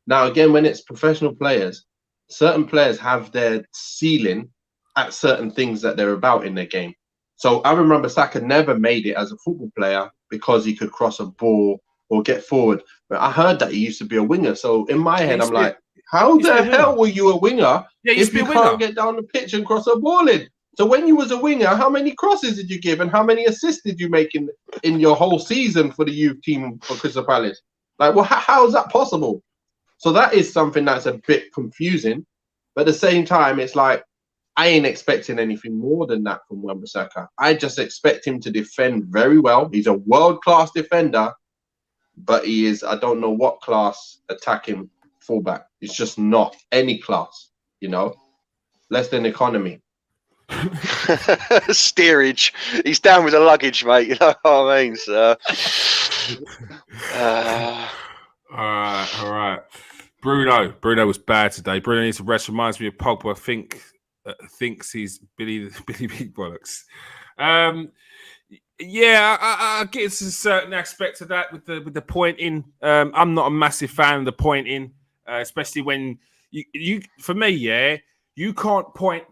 Now, again, when it's professional players, certain players have their ceiling at certain things that they're about in their game. So Aaron Wan-Bissaka never made it as a football player because he could cross a ball or get forward. But I heard that he used to be a winger. So in my head, I'm like, how the hell were you a winger if you can't get down the pitch and cross a ball in? So when you was a winger, how many crosses did you give and how many assists did you make in your whole season for the youth team for Crystal Palace? Like, well, how is that possible? So that is something that's a bit confusing. But at the same time, it's like, I ain't expecting anything more than that from Wan-Bissaka. I just expect him to defend very well. He's a world-class defender, but he is, I don't know what class attacking fullback. It's just not any class, you know, less than economy. Steerage. He's down with the luggage, mate. You know what I mean? So, all right. Bruno was bad today. Bruno needs to rest. Reminds me of Pogba. Thinks he's Billy Big Bollocks. Yeah, I get to a certain aspect of that with the pointing. I'm not a massive fan of the pointing, especially when you for me, yeah, you can't point,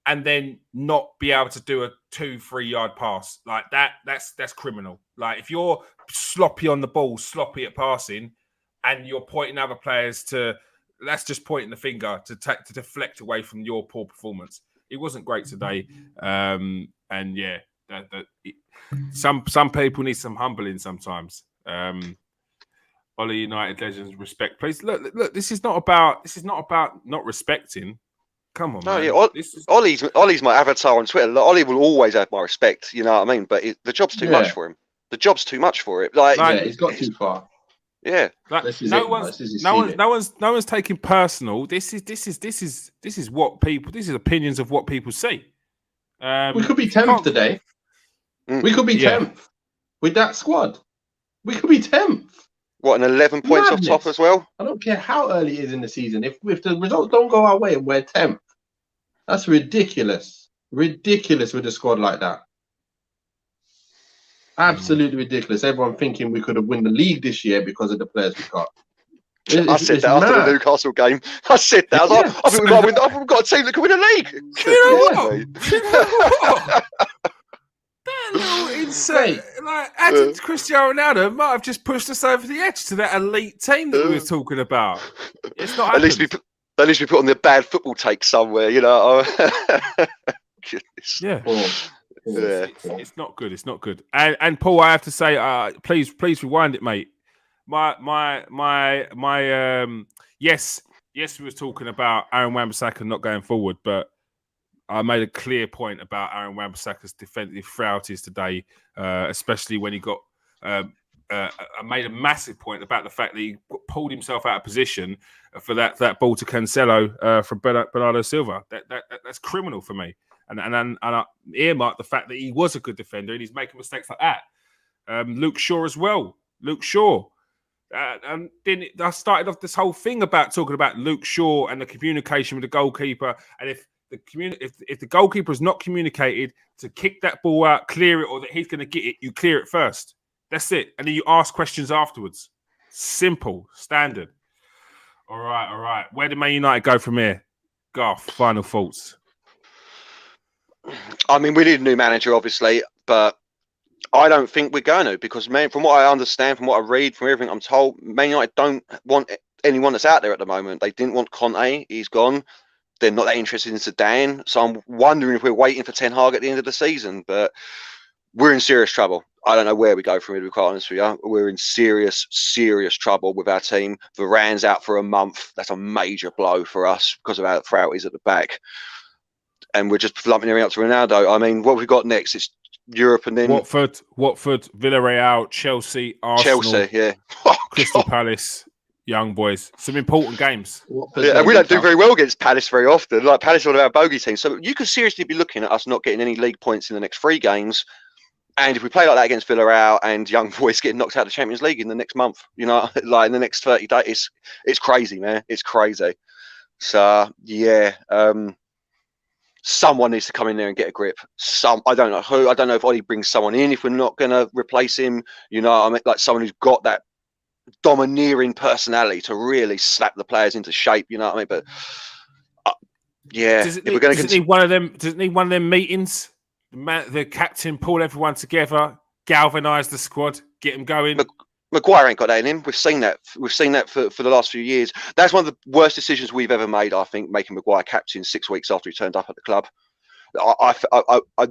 and then not be able to do a 2-3 yard pass like that. That's criminal. Like if you're sloppy on the ball, sloppy at passing, and you're pointing other players to. That's just pointing the finger to deflect away from your poor performance. It wasn't great today, and yeah, some people need some humbling sometimes. Ollie United legends, respect, please. Look. This is not about not respecting. Come on, man. Yeah, Ollie's my avatar on Twitter. Ollie will always have my respect. You know what I mean? But the job's too much for him. The job's too much for it. Like he's got too far. Yeah, like, no one's taking personal. This is what people. This is opinions of what people see. We could be 10th today. We could be 10th with that squad. We could be 10th. What, an 11 points off top as well? I don't care how early it is in the season. If the results don't go our way and we're 10th, that's ridiculous. Ridiculous with a squad like that. Absolutely ridiculous. Everyone thinking we could have won the league this year because of the players we got. I said that after the Newcastle game. I said that. I think we've got a team that can win the league. You know what? That little insane, like adding Cristiano Ronaldo might have just pushed us over the edge to that elite team that we were talking about. It's not. At least we put on the bad football take somewhere, you know. Yeah. Yeah, it's not good. It's not good. And Paul, I have to say, please rewind it, mate. Yes, we were talking about Aaron Wan-Bissaka not going forward, but I made a clear point about Aaron Wan-Bissaka's defensive frailties today, especially when he got. I made a massive point about the fact that he pulled himself out of position for that ball to Cancelo from Bernardo Silva. That's criminal for me. And I earmarked the fact that he was a good defender and he's making mistakes like that. Luke Shaw as well. Luke Shaw. And then I started off this whole thing about talking about Luke Shaw and the communication with the goalkeeper. And if the goalkeeper is not communicated to kick that ball out, clear it, or that he's going to get it, you clear it first. That's it. And then you ask questions afterwards. Simple. Standard. All right. Where did Man United go from here? Garth, final thoughts. I mean, we need a new manager, obviously, but I don't think we're going to because, man, from what I understand, from what I read, from everything I'm told, Man United don't want anyone that's out there at the moment. They didn't want Conte. He's gone. They're not that interested in Zidane. So I'm wondering if we're waiting for Ten Hag at the end of the season, but we're in serious trouble. I don't know where we go from here, to be quite honest with you. We're in serious, serious trouble with our team. Varane's out for a month. That's a major blow for us because of our frailties at the back. And we're just lumping everything up to Ronaldo. I mean, what have we got next? It's Europe and then... Watford, Villarreal, Chelsea, Arsenal, yeah. Crystal Palace, young boys. Some important games. Yeah, and we don't do very well against Palace very often. Like, Palace are one of our bogey teams. So you could seriously be looking at us not getting any league points in the next 3 games. And if we play like that against Villarreal and young boys getting knocked out of the Champions League in the next month, you know, like in the next 30 days, it's crazy, man. It's crazy. So, yeah... someone needs to come in there and get a grip. I don't know who. I don't know if Ollie brings someone in if we're not going to replace him. You know, I mean, like someone who's got that domineering personality to really slap the players into shape. You know what I mean? But Yeah, Does it if we're going does it to need one of them? Does it need one of them meetings? The captain pull everyone together, galvanise the squad, get them going. Maguire ain't got that in him. We've seen that. We've seen that for the last few years. That's one of the worst decisions we've ever made. I think making Maguire captain 6 weeks after he turned up at the club. I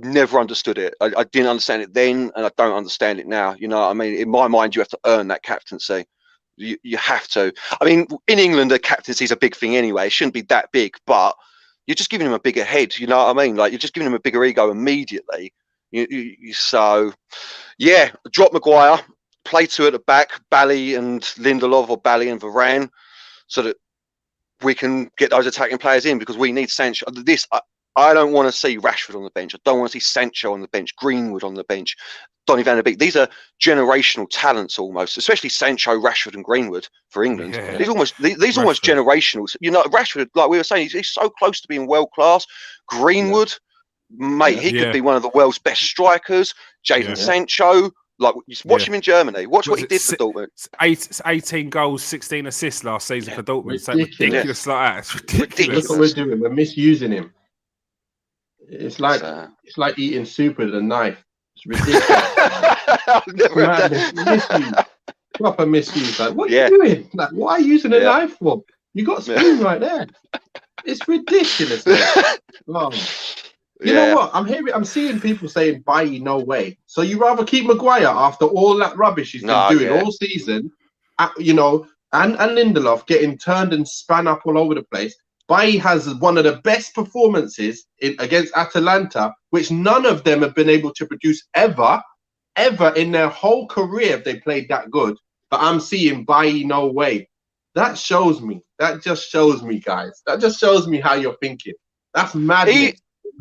never understood it. I didn't understand it then, and I don't understand it now. You know what I mean? In my mind, you have to earn that captaincy. You have to. I mean, in England, the captaincy is a big thing anyway. It shouldn't be that big, but you're just giving him a bigger head. You know what I mean? Like, you're just giving him a bigger ego immediately. So, yeah, drop Maguire. Play two at the back, Bally and Lindelof, or Bally and Varane, so that we can get those attacking players in, because we need Sancho. I don't want to see Rashford on the bench. I don't want to see Sancho on the bench, Greenwood on the bench, Donnie Van Der Beek. These are generational talents almost, especially Sancho, Rashford and Greenwood for England. Yeah. These almost generational. You know, Rashford, like we were saying, he's so close to being world class. Greenwood, mate, he could be one of the world's best strikers. Jadon Sancho. Like, watch him in Germany. Watch what he did for Dortmund. 18 goals, 16 assists last season for Dortmund. It's ridiculous like that. It's ridiculous. Look what we're doing. We're misusing him. It's like eating soup with a knife. It's ridiculous. I've never heard that. Misuse. Proper misuse. Like, what are you doing? Like, why are you using a knife for? You got a spoon right there. It's ridiculous. You know what? I'm seeing people saying, "Buy no way." So you rather keep Maguire after all that rubbish he's been doing all season, you know, and Lindelof getting turned and span up all over the place. Bailly has one of the best performances against Atalanta, which none of them have been able to produce ever in their whole career if they played that good. But I'm seeing Bailly no way. That shows me. That just shows me, guys. That just shows me how you're thinking. That's madness.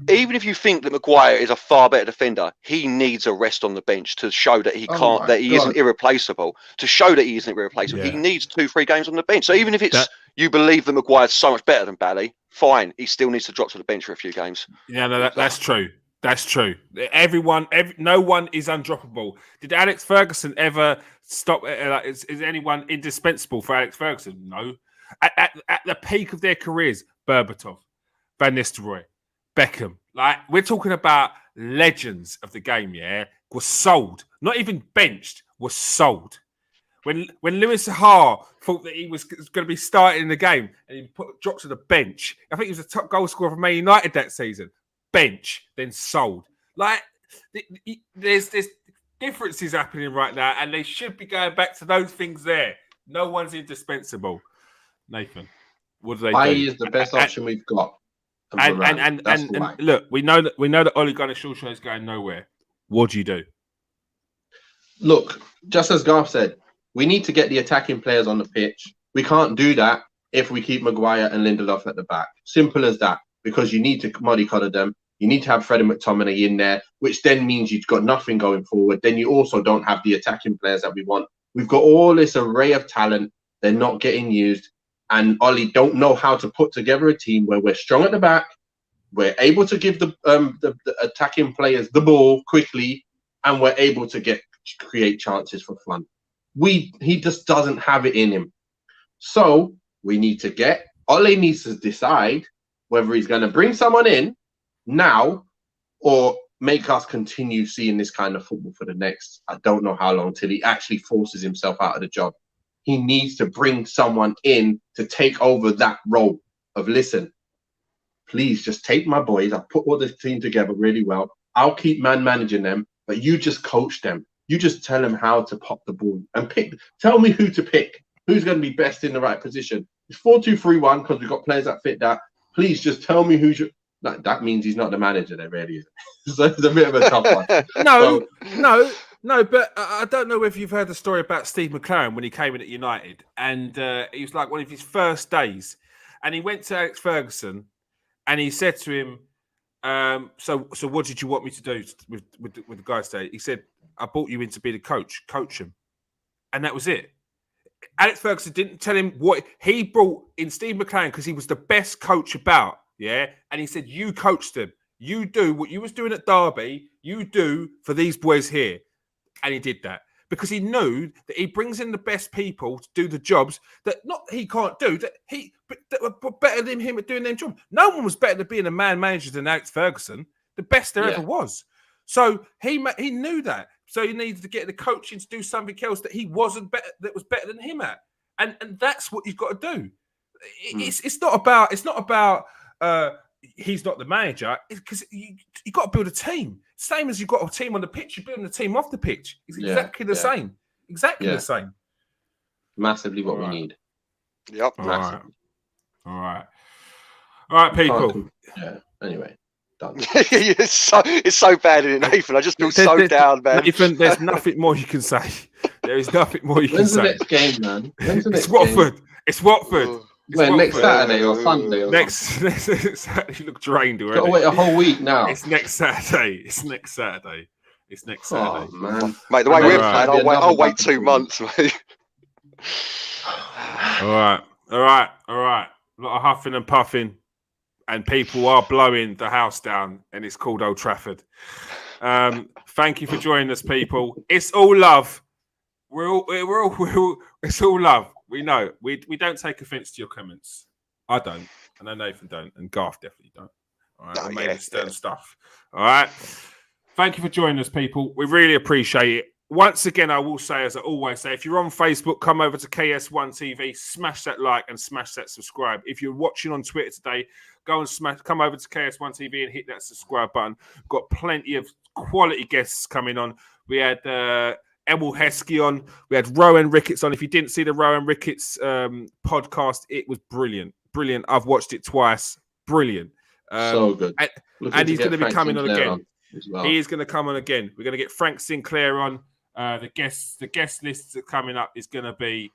Even if you think that Maguire is a far better defender, he needs a rest on the bench to show that he can't, that he isn't irreplaceable. To show that he isn't irreplaceable, he needs 2-3 games on the bench. So even if it's you believe that Maguire's so much better than Bally, fine, he still needs to drop to the bench for a few games. Yeah, no, that's true. That's true. No one is undroppable. Did Alex Ferguson ever stop? Is anyone indispensable for Alex Ferguson? No. At the peak of their careers, Berbatov, Van Nistelrooy, Beckham, like, we're talking about legends of the game, was sold. Not even benched, was sold. When Lewis Zaha thought that he was going to be starting in the game and he dropped to the bench, I think he was the top goal scorer for Man United that season. Bench, then sold. Like, there's differences happening right now, and they should be going back to those things there. No one's indispensable. Nathan, what do they do? Is the best option we've got. And look, we know that Ole Gunnar Solskjaer is going nowhere. What do you do? Look, just as Garth said, we need to get the attacking players on the pitch. We can't do that if we keep Maguire and Lindelof at the back. Simple as that. Because you need to mollycoddle them. You need to have Freddie McTominay in there, which then means you've got nothing going forward. Then you also don't have the attacking players that we want. We've got all this array of talent. They're not getting used. And Ollie don't know how to put together a team where we're strong at the back, we're able to give the attacking players the ball quickly, and we're able to create chances for fun. He just doesn't have it in him. So we need to Ole needs to decide whether he's going to bring someone in now or make us continue seeing this kind of football for the next, I don't know how long, till he actually forces himself out of the job. He needs to bring someone in to take over that role of, listen, please just take my boys. I've put all this team together really well. I'll keep managing them, but you just coach them. You just tell them how to pop the ball and tell me who to pick. Who's going to be best in the right position? It's 4-2-3-1 because we've got players that fit that. Please just tell me who's that means he's not the manager there, really, is it? So it's a bit of a tough one. No, but I don't know if you've heard the story about Steve McLaren when he came in at United, and he was like one of his first days, and he went to Alex Ferguson, and he said to him, "So what did you want me to do with the guys today?" He said, "I brought you in to be the coach him," and that was it. Alex Ferguson didn't tell him what he brought in Steve McLaren because he was the best coach about, and he said, "You coached them. You do what you was doing at Derby. You do for these boys here." And he did that because he knew that he brings in the best people to do the jobs that not he can't do, that were better than him at doing their job. No one was better at being a man manager than Alex Ferguson, the best there ever was. So he knew that. So he needed to get the coaching to do something else that he wasn't better, that was better than him at. And that's what you've got to do. It's not about he's not the manager, because you got to build a team. Same as you've got a team on the pitch, you're building a team off the pitch. It's exactly the same. Exactly the same. Massively what we need. Yep. All right, people. Yeah. Anyway, done. it's so bad in it, Nathan. I just feel so down, man. Nathan, there's nothing more you can say. There is nothing more you can say. When's the next game, man? It's Watford. Game? It's Watford. When, next Saturday or Sunday? Or next Saturday. You look drained already. Got to wait a whole week now. It's next Saturday. Oh, man. Mate, the way we're playing, I'll wait 2 months, mate. All right. A lot of huffing and puffing, and people are blowing the house down, and it's called Old Trafford. Thank you for joining us, people. It's all love. It's all love. We know. We don't take offence to your comments. I don't. I know Nathan don't. And Garth definitely don't. All right. Maybe stern stuff. All right. Thank you for joining us, people. We really appreciate it. Once again, I will say, as I always say, if you're on Facebook, come over to KS1 TV, smash that like and smash that subscribe. If you're watching on Twitter today, come over to KS1 TV and hit that subscribe button. We've got plenty of quality guests coming on. We had Emil Heskey on. We had Rowan Ricketts on. If you didn't see the Rowan Ricketts podcast, it was brilliant. Brilliant. I've watched it twice. Brilliant. So good. And he's going to be coming on again. Well. He is going to come on again. We're going to get Frank Sinclair on. The guest lists are coming up is going to be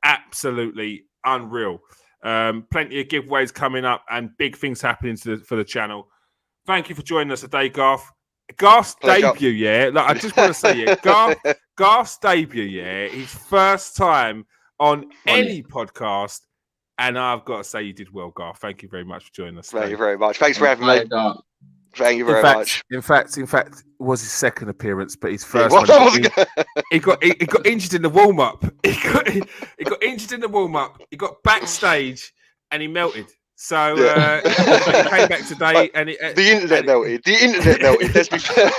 absolutely unreal. Plenty of giveaways coming up and big things happening for the channel. Thank you for joining us today, Garth. Garth's debut, I just want to say, Garth's debut, his first time on any podcast, and I've got to say you did well, Garth. Thank you very much for joining us. Thank you very much. Thanks for having me. Thank you very much. In fact, it was his second appearance, but his first one. He got injured in the warm up. He got injured in the warm up. He got backstage and he melted. So he came back today, and the internet melted. The internet melted. Let's be fair.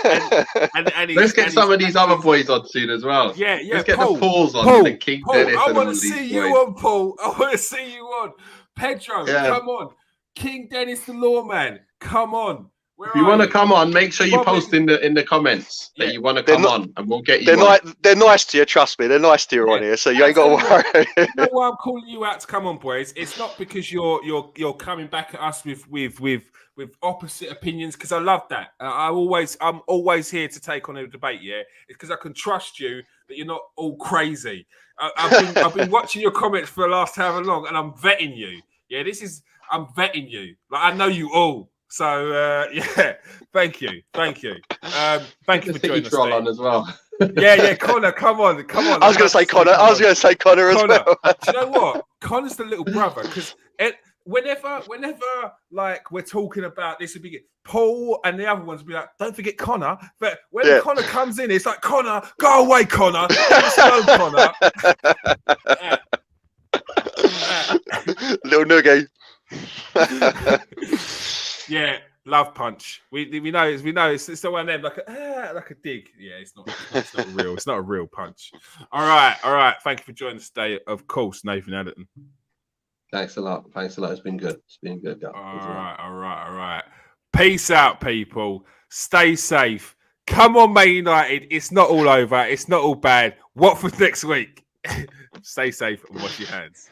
Let's get some of these other boys on soon as well. Yeah. Let's get the Pauls on. Paul, King Paul, Dennis. I want to see you on, Paul. I want to see you on. Pedro, come on. King Dennis the Lawman, come on. If you want to come on, make sure you post in the comments that you want to come on, and we'll get you. They're nice to you, trust me. They're nice to you on here, so you ain't got to worry. You know why I'm calling you out to come on, boys? It's not because you're coming back at us with opposite opinions, because I love that. I'm always here to take on a debate. Yeah, it's because I can trust you that you're not all crazy. I've been watching your comments for the last however long, and I'm vetting you. Yeah, I'm vetting you. Like, I know you all. So thank you. Thank you for joining us. On as well. Yeah, Connor, come on. I was going to say Connor. As well. Do you know what? Connor's the little brother, because whenever like we're talking about this, would be Paul and the other ones would be like, don't forget Connor. But when Connor comes in, it's like, Connor, go away, Connor. Slow, Connor. Little nugget. Yeah, love punch. We know it's the one of them like a dig. Yeah, it's not real. It's not a real punch. All right. Thank you for joining us today. Of course, Nathan Ellington. Thanks a lot. It's been good. Guys. All right. Peace out, people. Stay safe. Come on, Man United. It's not all over. It's not all bad. Watford next week. Stay safe and wash your hands.